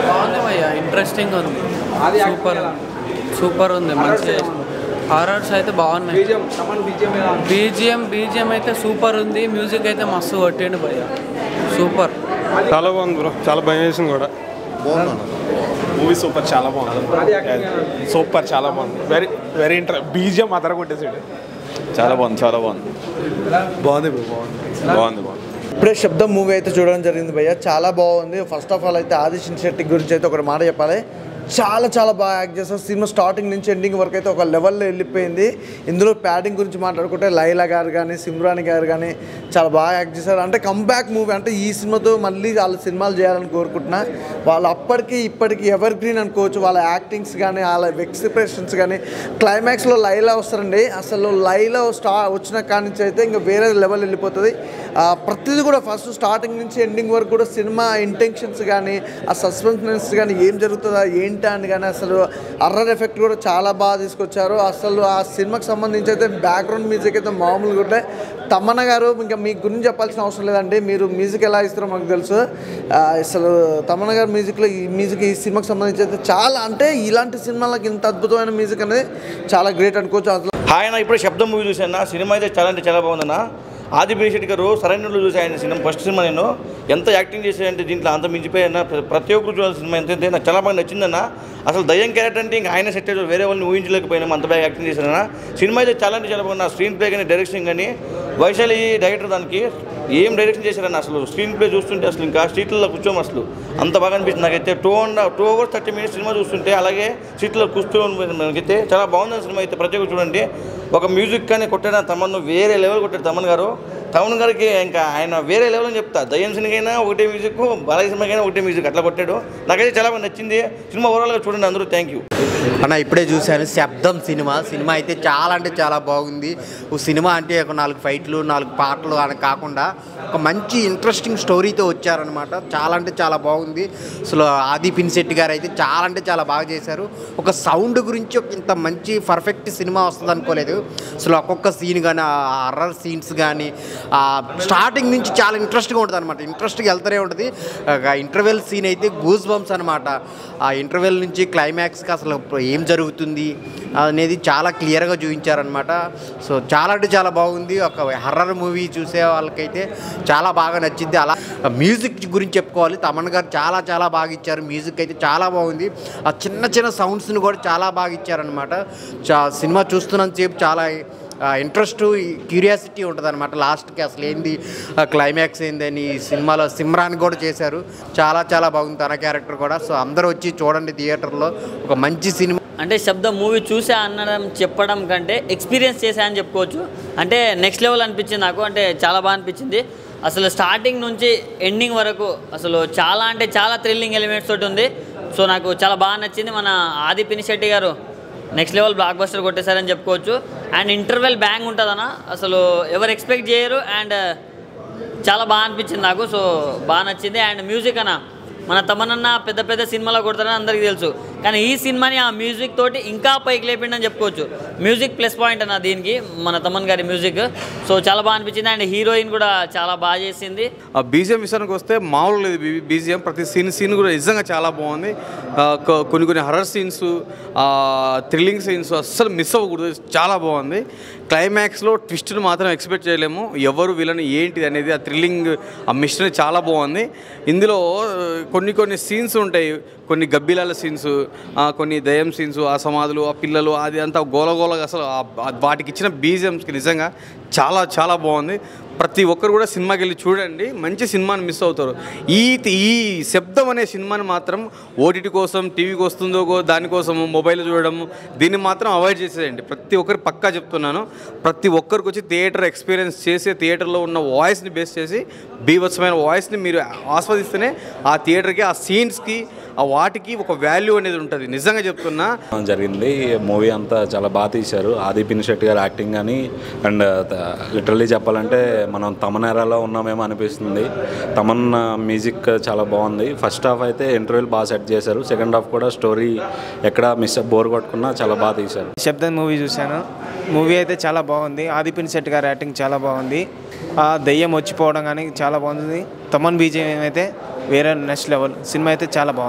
బాగుంది భయ్య, ఇంట్రెస్టింగ్ ఉంది, సూపర్ సూపర్ ఉంది, మంచి హారర్స్ అయితే బాగున్నాయి. బీజిఎం అయితే సూపర్ ఉంది, మ్యూజిక్ అయితే మస్తు కొట్టిండు భయ్య, సూపర్. చాలా బాగుంది బ్రో, చాలా భయం వేసింది కూడా. మూవీ సూపర్, చాలా బాగుంది, సూపర్ చాలా బాగుంది, వెరీ వెరీ బీజిఎం అదర కొట్టేసాడు. చాలా బాగుంది, చాలా బాగుంది, బాగుంది బ్రో, బాగుంది బాగుంది బాగుంది. ఇప్పుడే శబ్దం మూవీ అయితే చూడడం జరిగింది భయ్య, చాలా బాగుంది. ఫస్ట్ ఆఫ్ ఆల్ అయితే ఆది శెట్టి గురించి అయితే ఒక మాట చెప్పాలి, చాలా చాలా బాగా యాక్ట్ చేస్తారు. సినిమా స్టార్టింగ్ నుంచి ఎండింగ్ వరకు అయితే ఒక లెవెల్లో వెళ్ళిపోయింది. ఇందులో ప్యాడింగ్ గురించి మాట్లాడుకుంటే లైలా గారు కానీ సిమ్రాన్ గారు కానీ చాలా బాగా యాక్ట్ చేశారు. అంటే కంబ్యాక్ మూవీ, అంటే ఈ సినిమాతో మళ్ళీ వాళ్ళ సినిమాలు చేయాలని కోరుకుంటున్నా. వాళ్ళు అప్పటికి ఇప్పటికి ఎవర్ గ్రీన్ అనుకోవచ్చు. వాళ్ళ యాక్టింగ్స్ కానీ వాళ్ళ ఎక్స్ప్రెషన్స్ కానీ. క్లైమాక్స్లో లైలా వస్తారండి, అసలు లైలా వచ్చిన కాడి నుంచి అయితే ఇంకా వేరే లెవెల్ వెళ్ళిపోతుంది. ప్రతిదీ కూడా ఫస్ట్ స్టార్టింగ్ నుంచి ఎండింగ్ వరకు కూడా సినిమా ఇంటెన్షన్స్ కానీ ఆ సస్పెన్స్ కానీ ఏం జరుగుతుందా ఏంటి అని కానీ అసలు అర్రర్ ఎఫెక్ట్ కూడా చాలా బాగా తీసుకొచ్చారు. అసలు ఆ సినిమాకి సంబంధించి అయితే బ్యాక్గ్రౌండ్ మ్యూజిక్ అయితే మామూలుగా ఉంటే. తమన్నా గారు ఇంకా మీ గురించి చెప్పాల్సిన అవసరం లేదండి, మీరు మ్యూజిక్ ఎలా ఇస్తారో మాకు తెలుసు. అసలు తమన్నా గారు మ్యూజిక్ ఈ సినిమాకి సంబంధించి అయితే చాలా, అంటే ఇలాంటి సినిమాలకు ఇంత అద్భుతమైన మ్యూజిక్ అనేది చాలా గ్రేట్ అనుకోవచ్చు. అసలు ఆయన ఇప్పుడు శబ్దం మూవీ చూసాను, సినిమా అయితే చాలా అంటే చాలా బాగుందన్న. ఆది శెట్టి గారు సరైనలో చూసి ఆయన సినిమా ఫస్ట్ సినిమా నేను ఎంత యాక్టింగ్ చేశానంటే దీంట్లో అంత మించిపోయినా ప్రతి ఒక్కరు చూడాల్సిన సినిమా ఎంత నాకు చాలా బాగా నచ్చిందన్న. అసలు దయ్యం క్యారెక్టర్ అంటే ఇంకా ఆయన సెట్ వేరే వాళ్ళని ఊహించలేకపోయినా అంత బాగా యాక్టింగ్ చేశానన్న. సినిమా అయితే చాలా అంటే చాలా బాగుంది. స్క్రీన్ ప్లే కానీ డైరెక్షన్ కానీ వైశాలి డైరెక్టర్ దానికి ఏం డైరెక్షన్ చేశారన్న. అసలు స్క్రీన్ ప్లే చూస్తుంటే అసలు ఇంకా సీట్లలో కూర్చోము, అసలు అంత బాగా అనిపిస్తుంది నాకైతే. 2 hours 30 minutes సినిమా చూస్తుంటే అలాగే సీట్లో కూర్చో మనకైతే చాలా బాగుంది సినిమా అయితే. ప్రతి ఒక్కరు చూడండి, ఒక మ్యూజిక్ కానీ కొట్టాడు తమన్, వేరే లెవెల్ కొట్టాడు తమన్ గారు. తమన్ గారికి ఇంకా ఆయన వేరే లెవెల్ అని చెప్తా. దయ్యం సినిమాకైనా ఒకటే మ్యూజిక్, బాలయ్య సినిమాకైనా ఒకటే మ్యూజిక్, అట్లా కొట్టాడు. నాకైతే చాలా బాగా నచ్చింది సినిమా. ఓవరాల్గా చూడండి అందరూ. థ్యాంక్ యూ అన్న. ఇప్పుడే చూశాను శబ్దం సినిమా అయితే చాలా అంటే చాలా బాగుంది. సినిమా అంటే ఒక 4 ఫైట్లు 4 పాటలు అని కాకుండా ఒక మంచి ఇంట్రెస్టింగ్ స్టోరీతో వచ్చారనమాట. చాలా అంటే చాలా బాగుంది. అసలు ఆది శెట్టి గారు అయితే చాలా అంటే చాలా బాగా చేశారు. ఒక సౌండ్ గురించి ఇంత మంచి పర్ఫెక్ట్ సినిమా వస్తుంది అనుకోలేదు. అసలు ఒక్కొక్క సీన్ కానీ ఆ హర్రర్ సీన్స్ కానీ స్టార్టింగ్ నుంచి చాలా ఇంట్రెస్ట్గా ఉంటుంది అనమాట. ఇంట్రెస్ట్గా వెళ్తూనే ఉంటుంది. ఇంటర్వెల్ సీన్ అయితే గూస్ బంప్స్ అనమాట. ఆ ఇంటర్వెల్ నుంచి క్లైమాక్స్కి అసలు ఏం జరుగుతుంది అనేది చాలా క్లియర్గా చూపించారనమాట. సో చాలా అంటే చాలా బాగుంది. ఒక హర్రర్ మూవీ చూసే వాళ్ళకైతే చాలా బాగా నచ్చింది. అలా మ్యూజిక్ గురించి చెప్పుకోవాలి, తమన్ గారు చాలా చాలా బాగా ఇచ్చారు. మ్యూజిక్ అయితే చాలా బాగుంది. ఆ చిన్న చిన్న సౌండ్స్ని కూడా చాలా బాగా ఇచ్చారనమాట. సినిమా చూస్తున్నంతసేపు చాలా ఇంట్రెస్ట్ క్యూరియాసిటీ ఉంటుంది అనమాట. లాస్ట్కి అసలు ఏంది క్లైమాక్స్ ఏందని సినిమాలో సిమ్రాన్ కూడా చేశారు. చాలా చాలా బాగుంది తన క్యారెక్టర్ కూడా. సో అందరూ వచ్చి చూడండి థియేటర్లో, ఒక మంచి సినిమా. అంటే శబ్దం మూవీ చూసా అనడం చెప్పడం కంటే ఎక్స్పీరియన్స్ చేశా అని చెప్పుకోవచ్చు. అంటే నెక్స్ట్ లెవెల్ అనిపించింది నాకు, అంటే చాలా బాగా అనిపించింది. అసలు స్టార్టింగ్ నుంచి ఎండింగ్ వరకు అసలు చాలా అంటే చాలా థ్రిల్లింగ్ ఎలిమెంట్స్ తోటి ఉంది. సో నాకు చాలా బాగా నచ్చింది. మన ఆది శెట్టి గారు నెక్స్ట్ లెవెల్ బ్లాక్ బస్టర్ కొట్టేశారని చెప్పుకోవచ్చు. అండ్ ఇంటర్వెల్ బ్యాంగ్ ఉంటుందన్న, అసలు ఎవరు ఎక్స్పెక్ట్ చేయరు. అండ్ చాలా బాగా అనిపించింది నాకు. సో బాగా నచ్చింది. అండ్ మ్యూజిక్ అన్న, మన తమనన్న పెద్ద పెద్ద సినిమాలో కొడతారని అందరికీ తెలుసు, కానీ ఈ సినిమాని ఆ మ్యూజిక్ తోటి ఇంకా పైకి లేపిండని చెప్పుకోవచ్చు. మ్యూజిక్ ప్లస్ పాయింట్ అన్న దీనికి, మన తమన్ గారి మ్యూజిక్. సో చాలా బాగా అనిపించింది. అండ్ హీరోయిన్ కూడా చాలా బాగా చేసింది. ఆ బీజిఎం విషయానికి వస్తే మామూలు లేదు. బీజిఎం ప్రతి సీన్ కూడా నిజంగా చాలా బాగుంది. కొన్ని హర్రర్ సీన్స్, థ్రిల్లింగ్ సీన్స్ అస్సలు మిస్ అవ్వకూడదు, చాలా బాగుంది. క్లైమాక్స్లో ట్విస్ట్ని మాత్రం ఎక్స్పెక్ట్ చేయలేము. ఎవరు వీళ్ళని ఏంటిది అనేది ఆ థ్రిల్లింగ్, ఆ మిస్టరీ చాలా బాగుంది. ఇందులో కొన్ని సీన్స్ ఉంటాయి, కొన్ని గబ్బిలాల సీన్స్, కొన్ని దయ్యం సీన్స్, ఆ సమాధులు, ఆ పిల్లలు, అది అంతా గోలగోలగా అసలు వాటికి ఇచ్చిన బీజిఎంస్కి నిజంగా చాలా చాలా బాగుంది. ప్రతి ఒక్కరు కూడా సినిమాకి వెళ్ళి చూడండి, మంచి సినిమాని మిస్ అవుతారు. ఈ శబ్దం అనే సినిమాని మాత్రం ఓటీటీ కోసం, టీవీకి వస్తుందో దానికోసం మొబైల్ చూడడం, దీన్ని మాత్రం అవాయిడ్ చేసేయండి. ప్రతి ఒక్కరు పక్కా చెప్తున్నాను. ప్రతి ఒక్కరికి వచ్చి థియేటర్ ఎక్స్పీరియన్స్ చేసి థియేటర్లో ఉన్న వాయిస్ని బేస్ చేసి బీభత్సమైన వాయిస్ని మీరు ఆస్వాదిస్తేనే ఆ థియేటర్కి, ఆ సీన్స్కి, ఆ వాటికి ఒక వాల్యూ అనేది ఉంటుంది. నిజంగా చెప్తున్నా జరిగింది. మూవీ అంతా చాలా బాగా తీశారు. ఆది శెట్టి గారు యాక్టింగ్ కానీ, అండ్ లిటరల్లీ చెప్పాలంటే మనం తమన్ ఎరాలో ఉన్నామేమో అనిపిస్తుంది. తమన్ మ్యూజిక్ చాలా బాగుంది. ఫస్ట్ హాఫ్ అయితే ఇంటర్వ్యూలు బాగా సెట్ చేశారు. సెకండ్ హాఫ్ కూడా స్టోరీ ఎక్కడ బోర్ కొట్టుకున్నా చాలా బాగా తీశారు. శబ్దం మూవీ చూశాను. మూవీ అయితే చాలా బాగుంది. ఆది శెట్టి గారి యాక్టింగ్ చాలా బాగుంది. ఆ దయ్యం వచ్చిపోవడం కానీ చాలా బాగుంది. తమన్ బీజిఎం అయితే వేరే నెక్స్ట్ లెవెల్. సినిమా అయితే చాలా బాగుంది.